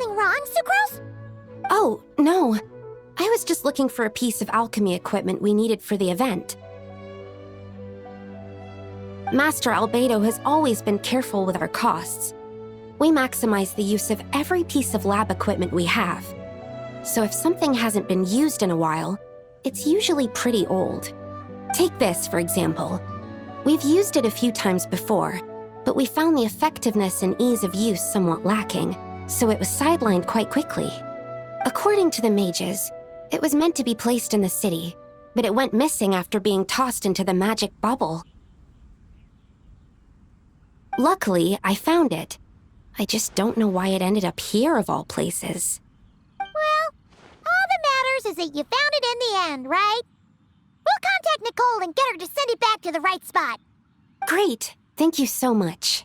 something wrong, Sucrose? Oh, no. I was just looking for a piece of alchemy equipment we needed for the event. Master Albedo has always been careful with our costs. We maximize the use of every piece of lab equipment we have. So if something hasn't been used in a while, it's usually pretty old. Take this, for example. We've used it a few times before, but we found the effectiveness and ease of use somewhat lacking, so it was sidelined quite quickly. According to the mages, it was meant to be placed in the city, but it went missing after being tossed into the magic bubble. Luckily, I found it. I just don't know why it ended up here of all places. Well, all that matters is that you found it in the end, right? We'll contact Nicole and get her to send it back to the right spot. Great. Thank you so much.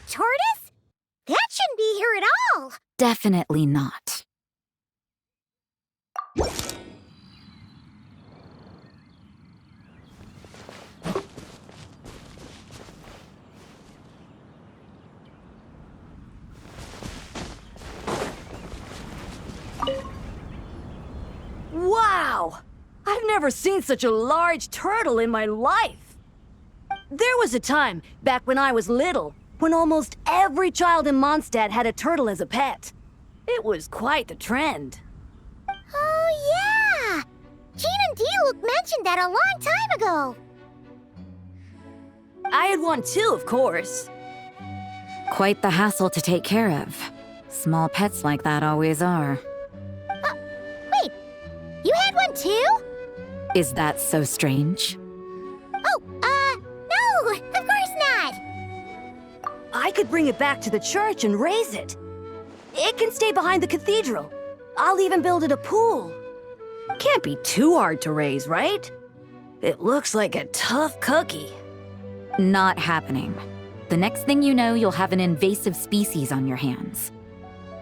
Tortoise? That shouldn't be here at all! Definitely not. Wow! I've never seen such a large turtle in my life! There was a time, back when I was little, when almost every child in Mondstadt had a turtle as a pet. It was quite the trend. Oh, yeah! Jean and Diluc mentioned that a long time ago. I had one too, of course. Quite the hassle to take care of. Small pets like that always are. Wait, you had one too? Is that so strange? Oh, no, of course not. I could bring it back to the church and raise it. It can stay behind the cathedral. I'll even build it a pool. Can't be too hard to raise, right? It looks like a tough cookie. Not happening. The next thing you know, you'll have an invasive species on your hands.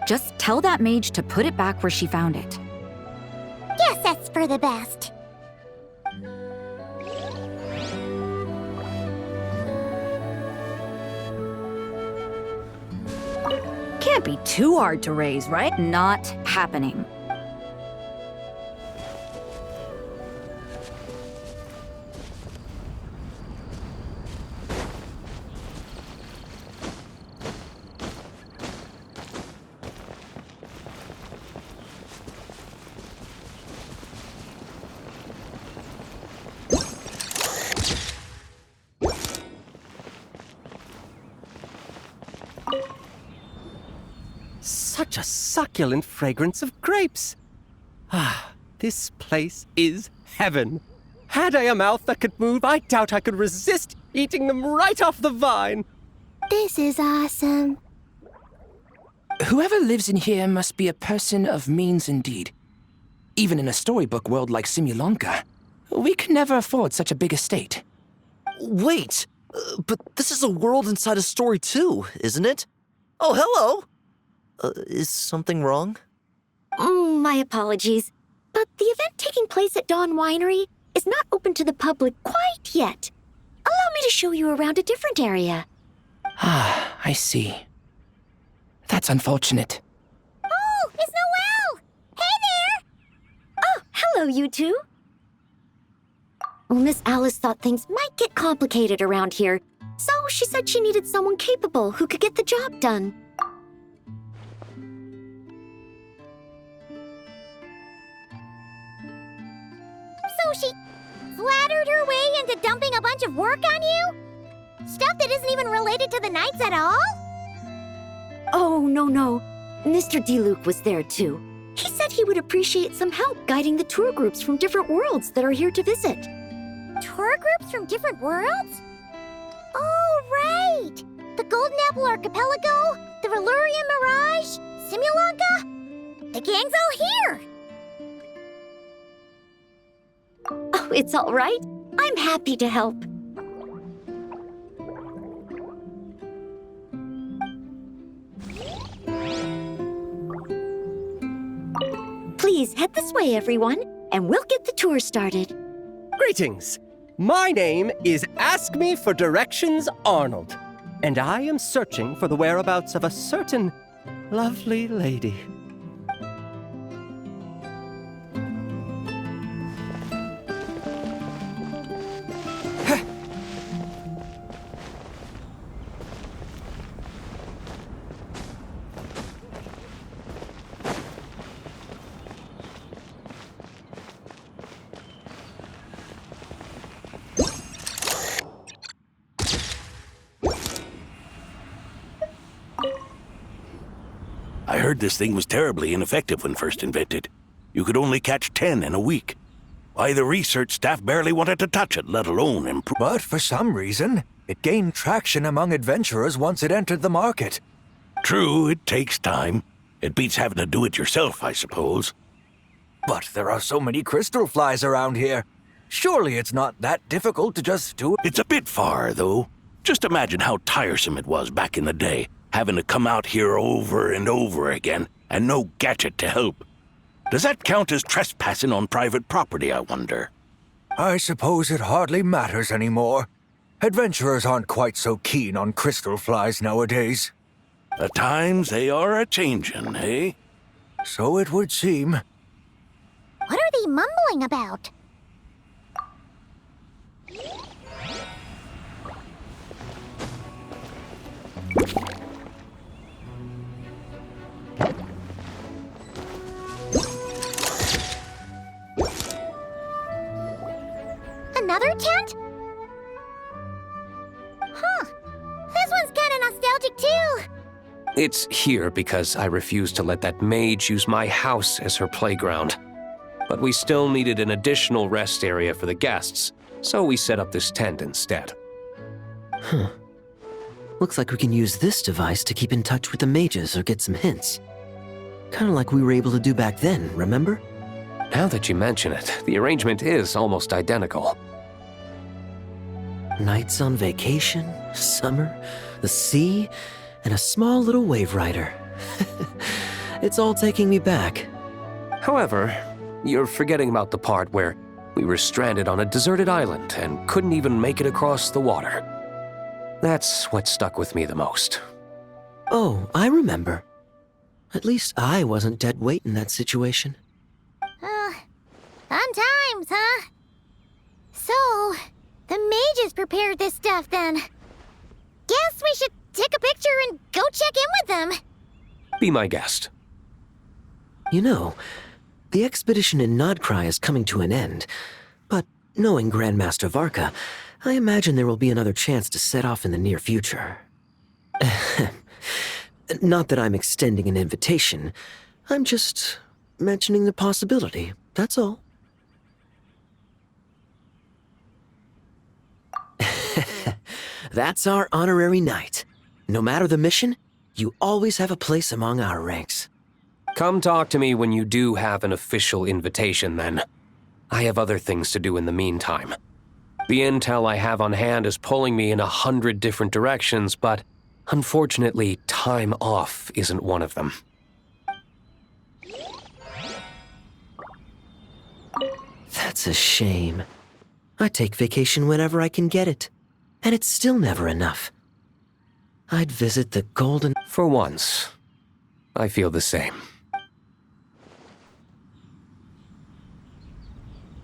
Just tell that mage to put it back where she found it. Guess that's for the best. Can't be too hard to raise, right? Not happening. Such a succulent fragrance of grapes. Ah, this place is heaven. Had I a mouth that could move, I doubt I could resist eating them right off the vine. This is awesome. Whoever lives in here must be a person of means indeed. Even in a storybook world like Simulonka, we could never afford such a big estate. Wait, but this is a world inside a story too, isn't it? Oh, hello! Is something wrong? My apologies, but the event taking place at Dawn Winery is not open to the public quite yet. Allow me to show you around a different area. Ah, I see. That's unfortunate. Oh, it's Noelle! Hey there! Oh, hello, you two. Well, Miss Alice thought things might get complicated around here, so she said she needed someone capable who could get the job done. So she flattered her way into dumping a bunch of work on you? Stuff that isn't even related to the Knights at all? Oh, no. Mr. Diluc was there, too. He said he would appreciate some help guiding the tour groups from different worlds that are here to visit. Tour groups from different worlds? Oh, right! The Golden Apple Archipelago, the Valurian Mirage, Simulonka? The gang's all here! Oh, it's all right. I'm happy to help. Please head this way, everyone, and we'll get the tour started. Greetings. My name is Ask Me for Directions Arnold, and I am searching for the whereabouts of a certain lovely lady. I heard this thing was terribly ineffective when first invented. You could only catch 10 in a week. Why, the research staff barely wanted to touch it, let alone improve. But for some reason, it gained traction among adventurers once it entered the market. True, it takes time. It beats having to do it yourself, I suppose. But there are so many crystal flies around here. Surely it's not that difficult to just do it. It's a bit far, though. Just imagine how tiresome it was back in the day, having to come out here over and over again, and no gadget to help. Does that count as trespassing on private property, I wonder? I suppose it hardly matters anymore. Adventurers aren't quite so keen on crystal flies nowadays. The times, they are a-changin', eh? So it would seem. What are they mumbling about? Another tent? Huh. This one's kinda nostalgic too. It's here because I refused to let that mage use my house as her playground. But we still needed an additional rest area for the guests, so we set up this tent instead. Looks like we can use this device to keep in touch with the mages or get some hints. Kinda like we were able to do back then, remember? Now that you mention it, the arrangement is almost identical. Nights on vacation, summer, the sea, and a small little wave rider. It's all taking me back. However, you're forgetting about the part where we were stranded on a deserted island and couldn't even make it across the water. That's what stuck with me the most. Oh, I remember. At least I wasn't dead weight in that situation. Fun times, huh? So, the mages prepared this stuff then. Guess we should take a picture and go check in with them. Be my guest. You know, the expedition in Nodcry is coming to an end, but knowing Grandmaster Varka, I imagine there will be another chance to set off in the near future. Not that I'm extending an invitation, I'm just mentioning the possibility, that's all. That's our honorary knight. No matter the mission, you always have a place among our ranks. Come talk to me when you do have an official invitation, then. I have other things to do in the meantime. The intel I have on hand is pulling me in 100 different directions, but unfortunately, time off isn't one of them. That's a shame. I take vacation whenever I can get it, and it's still never enough. I'd visit the Golden... For once, I feel the same.